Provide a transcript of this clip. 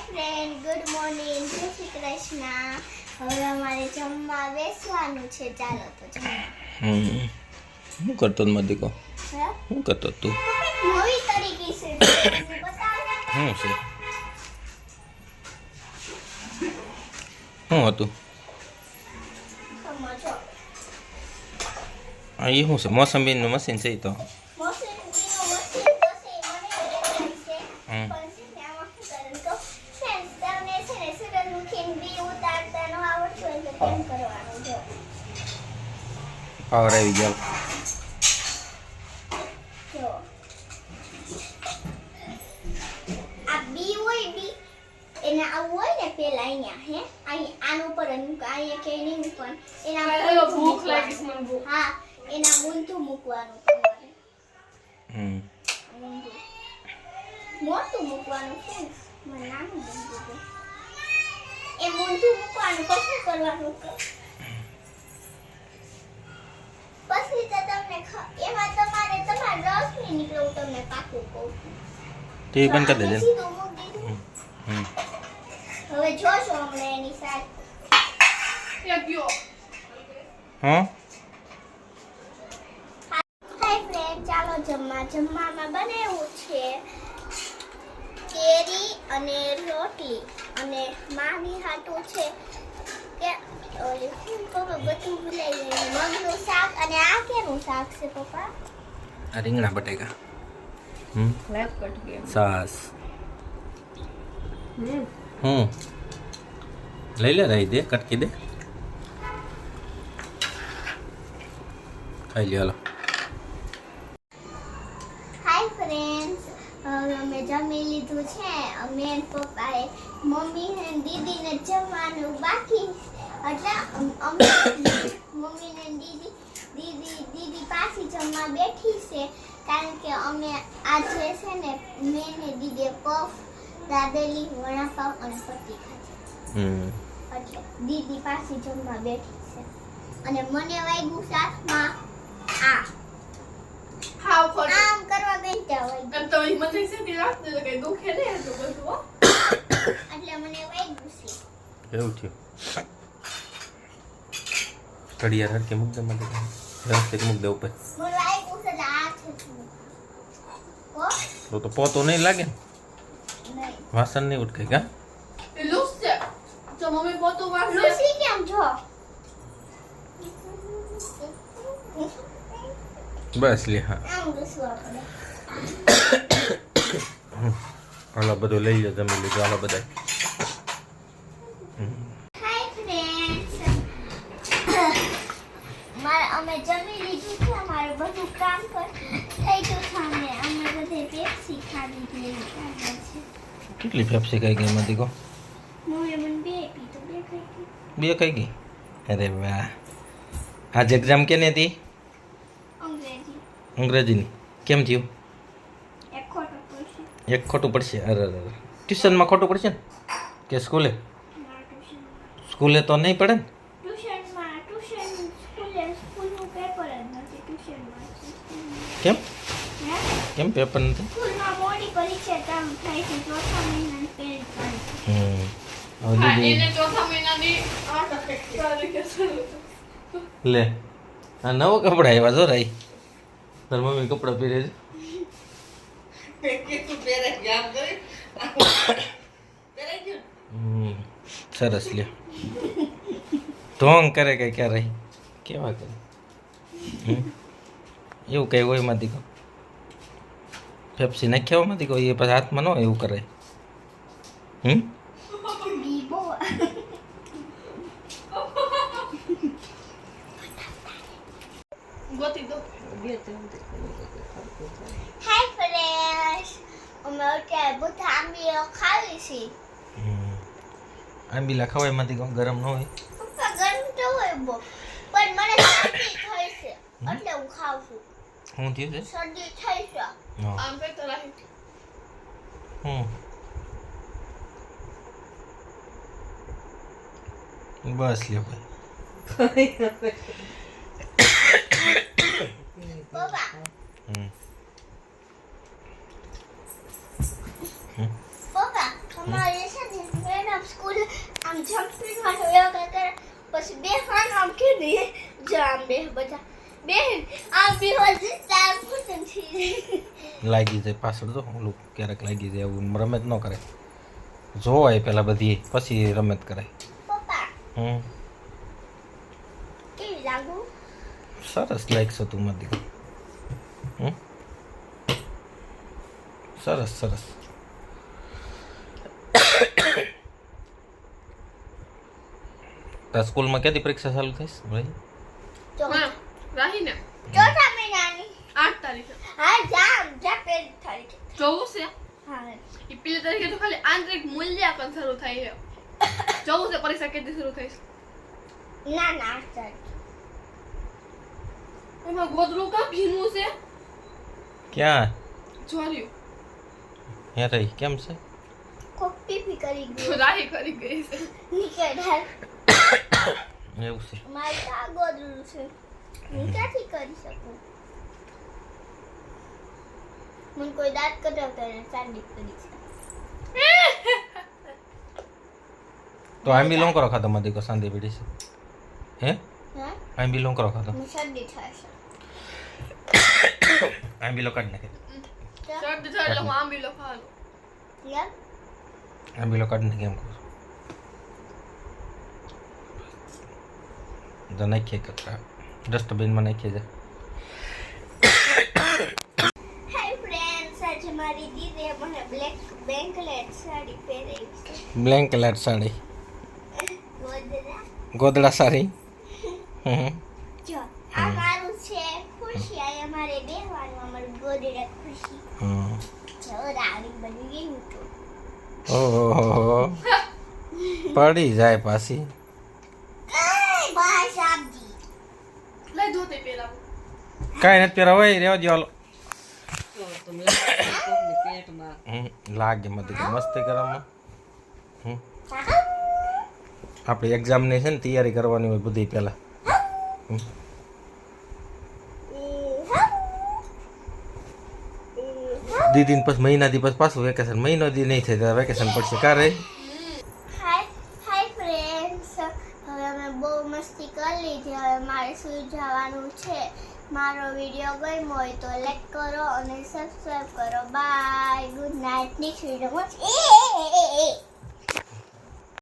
Friend, good morning, જય શ્રી કૃષ્ણ. હવે અમારે જમવા બેસવાનું છે. ચાલો તો જમવા. શું કરતો હતો મારો દીકરો? હે? શું કરતો તું? નવી તરીકે છે તમને બતાવે. શું છે? શું હતું? સમજો. આ એ શું છે? મોસંબીનું મશીન છે એ તો. મોસંબીનું મશીન તો છે, મને દેખાય છે. હમ. પણ છે ને આમાં શું કરવાનું તો ફ્રેન્ડ્સ, તમને છે ને સૂરજમુખીને બી ઉતારતા ન આવડતું હોય તો કેમ કરવાનું જો. પાવર આવી ગયો. જો આ બી હોય બી એને આવું હોય ને પેલા અહીંયા હે આનું પર અહીંયા કે નહીં મૂકવાનું એના ભૂખ લાગી છે મને ભૂખ. હા એના મૂંધું મૂકવાનું તમારે મૂંધું મોટું મૂકવાનું છે મને નાનું મૂંધું છે એ મૂંધું મૂકવાનું પછી કરવાનું પછી તો તમને એમાં તમારે તમારા રસ નહીં નીકળે હું તમને પાકું કહું ટીવી બંધ કરી દેજે. સીધું મૂકી દીધું. હવે જોશો હમણાં એની સાથે એક ગયો. હા હાય ફ્રેન્ડ, ચાલો જમવામાં બનાવ્યું છે કેરી અને રોટલી અને માની હાટું છે કે ઓલી શું પપ્પા બધું ભૂલાઈ ગયું મગનું શાક અને આ કેનું શાક છે પપ્પા આ રીંગણા બટેકા લાઈવ કટ ગયો. સાસ લઈ લે રહી દે કટકી દે ખાઈ લે હાલો. હાય ફ્રેન્ડ્સ, અમે જમી લીધું છે. અમે ને પપ્પાએ મમ્મી ને દીદીને જમવાનું બાકી એટલે અમે મમ્મી ને દીદી પાછી જમવા બેઠી છે કારણ કે અમે આજે છે ને મેં ને દીદીએ પફ દાબેલી વડાપાવ અને પટ્ટી ખાધી એટલે દીદી પાછી જમવા બેઠી છે અને મને વાગ્યું શાકમાં આ હાવ ખોટું. આમ કરવા ગઈ ત્યાં વાગ્યું એમ તો ઈ મને છે કે રાતને તો કઈ દુખે નહીં એટલું બધું હો. એટલે મને વાગ્યું છે એવું થયું. ઘડિયાળ હરકે મૂક દે માટે વ્યવસ્થિત મૂક દે ઉપર. મને વાગ્યું છે એટલે આ છે ઓ તો પોતો નહીં લાગે ને નહીં વાસણ નહીં ઉઠકાય કા એ લૂસ છે. જો મમ્મી પોતું વાગશે. લુસી કેમ છો બસ લે હા આમ લુસવા પડે હાલો બધું લઈ લો જમી લીધું હાલો બધા. હાય ફ્રેન્ડ્સ, અમે જમી લીધું છે. અમારું બધું કામ થઈ ગયું છે. અમે બધે પેપ્સી ખાધી લેવી છે. કેટલી પેપ્સી ખાઈ ગઈ એમાંથી કહો? મમ્મીએ મને બે આપી તો બે ખાઈ ગઈ. બે ખાઈ ગઈ? અરે વાહ. આજ એક્ઝામ કેની હતી? અંગ્રેજી અંગ્રેજીની. કેમ થયું? એક ખોટો પડશે એક ખોટું પડશે? અરે અરે ટ્યુશનમાં ખોટું પડશે ને કે સ્કૂલે? મારા ટ્યુશન સ્કૂલે તો નહીં પડે ને. સ્કૂલનું પેપર જ નથી ટ્યુશનમાં કેમ હે કેમ પેપર નથી? સ્કૂલમાં મોડી પરીક્ષા ચાલુ થાય છે ચોથા મહિનાની પહેલી તારીખે. હવે હા, દીદી એને ચોથા મહિનાની 8 તારીખે શરૂ થશે. લે આ નવો કપડા આવ્યા જો રાઈ તાર મમ્મી કપડાં પહેરે છે. સરસ લે ઢોંગ કરે કે ક્યાં રહી કેવા કરે એવું કઈ હોય માંથી કહો પેપ્સી નાખ્યા હોય માંથી કહો એ પછી હાથમાં ન હોય એવું કરે બીબો ગોતી દો. હાય ફ્રેન્ડ્સ, અમે અત્યારે બધા આંબીઓ ખાવી છે. આંબીલા ખવાય માંથી કહો ગરમ ન હોય પપ્પા ગરમ તો હોય બહુ પણ મને શરદી થઈ છે એટલે હું ખાઉં છું. શું થયું છે? શરદી થઈ છે. હા આમ કઈ તો રાખી. બસ લ્યો ભાઈ પપ્પા પપ્પા અમારે છે ને આમ જમ્પિંગ માટે યોગા કરે પછી બેહવાનું આમ કે દે જો આમ બે બધા બેન આમ બેહવા જતા પૂછન છે લાગી જાય પાછળ જો ઓલું ક્યારેક લાગી જાય એવું રમત ન કરે જોવાય પેલા બધી પછી રમત કરાય પપ્પા હમ કેવી લાગુ સરસ લાગશે તું મારી દીકરી હમ સરસ સરસ તાર સ્કૂલમાં ક્યાંથી પરીક્ષા ચાલુ થઈશ ભાઈ હા રાહીને ચોથા મહિનાની 8 તારીખે હા જા પેલી તારીખે 24 છે હા એ પેલી તારીખે તો ખાલી આંતરિક મૂલ્યાંકન શરૂ થાય છે 24 પરીક્ષા કેદી શરૂ થઈ છે ના 8 તારીખે એમાં ગોદડું કા ભીનું છે ક્યાં જોર્યું હે રહી કેમ છે કોક પીપી કરી ગયું રાહી કરી ગઈ છે નીકળ હાલ એવું છે મારી તો આ ગોદડું છે હું ક્યાંથી કરી શકું મને કોઈ દાંત કટાવતા ને ચાંદી કરી છે તો આંબી લોંકરો ખાતો મારી દીકરો શાંતિ પડી છે હે હા આંબી લોંકરો ખાતો મને શરદી થાય છે આંબી લો કાઢ નાખે શરદી થાય એટલે હું આંબીલો ખાવાનું યાર આંબી લો કાઢ નાખે એમ કહું તો નાખીએ કચરા ડસ્ટબિનમાં નાખીએ જા હાય ફ્રેન્ડ્સ આજે મારી દીદીએ મને બ્લેક બેંકલેટ સાડી પહેરાવી છે બ્લેન્કેટ સાડી ગોદડા ગોદડા સાડી હમ જો આ મારું છે ખુશી આ અમારે બેહવાનું અમારું ગોદડા ખુશી હમ જો રાડી બની ગઈ હું તો ઓહો પડી જાય પાછી બસ આપજી લઈ ધોતે પેલા કાંઈ નથી પહેરા હોય રેવા દો હાલો લાગે મત મસ્તી કરવામાં આપણી એક્ઝામની છે ને તૈયારી કરવાની હોય બધી પહેલાં દીદીને પછી મહિનાથી પછી પાછું વેકેશન મહિનો દી નહીં થાય ત્યારે વેકેશન પડશે કા રે હાય ફ્રેન્ડ્સ હવે અમે બહુ મસ્તી કરી લીધી હવે મારે સુઈ જવાનું છે મારો વિડીયો ગમ્યો હોય તો લાઈક કરો અને સબસ્ક્રાઇબ કરો બાય ગુડ નાઇટ નેક્સ્ટ વિડીયોમાં